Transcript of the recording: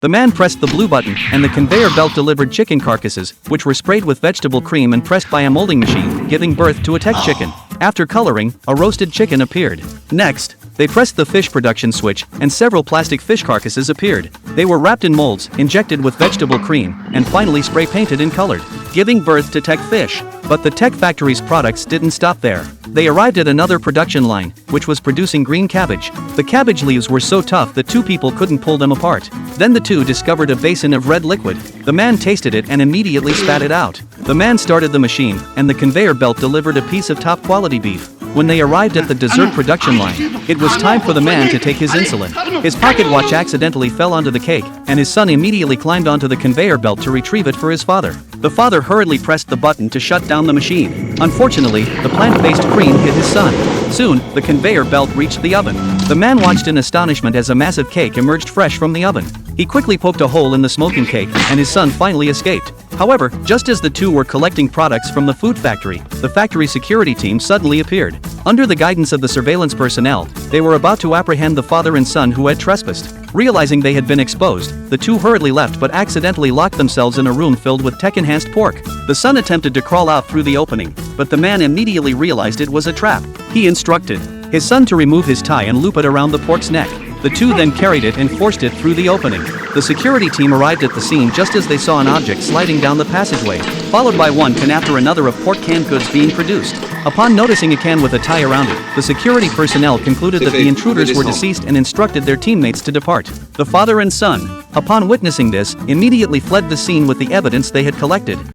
The man pressed the blue button, and the conveyor belt delivered chicken carcasses, which were sprayed with vegetable cream and pressed by a molding machine, giving birth to a tech chicken. After coloring, a roasted chicken appeared. Next, they pressed the fish production switch, and several plastic fish carcasses appeared. They were wrapped in molds, injected with vegetable cream, and finally spray painted and colored, giving birth to tech fish. But the tech factory's products didn't stop there. They arrived at another production line, which was producing green cabbage. The cabbage leaves were so tough that two people couldn't pull them apart. Then the two discovered a basin of red liquid. The man tasted it and immediately spat it out. The man started the machine, and the conveyor belt delivered a piece of top-quality beef. When they arrived at the dessert production line, it was time for the man to take his insulin. His pocket watch accidentally fell onto the cake, and his son immediately climbed onto the conveyor belt to retrieve it for his father. The father hurriedly pressed the button to shut down the machine. Unfortunately, the plant-based cream hit his son. Soon, the conveyor belt reached the oven. The man watched in astonishment as a massive cake emerged fresh from the oven. He quickly poked a hole in the smoking cake, and his son finally escaped. However, just as the two were collecting products from the food factory, the factory security team suddenly appeared. Under the guidance of the surveillance personnel, they were about to apprehend the father and son who had trespassed. Realizing they had been exposed, the two hurriedly left but accidentally locked themselves in a room filled with tech-enhanced pork. The son attempted to crawl out through the opening, but the man immediately realized it was a trap. He instructed his son to remove his tie and loop it around the pork's neck. The two then carried it and forced it through the opening. The security team arrived at the scene just as they saw an object sliding down the passageway, followed by one can after another of pork canned goods being produced. Upon noticing a can with a tie around it, the security personnel concluded that the intruders were deceased and instructed their teammates to depart. The father and son, upon witnessing this, immediately fled the scene with the evidence they had collected.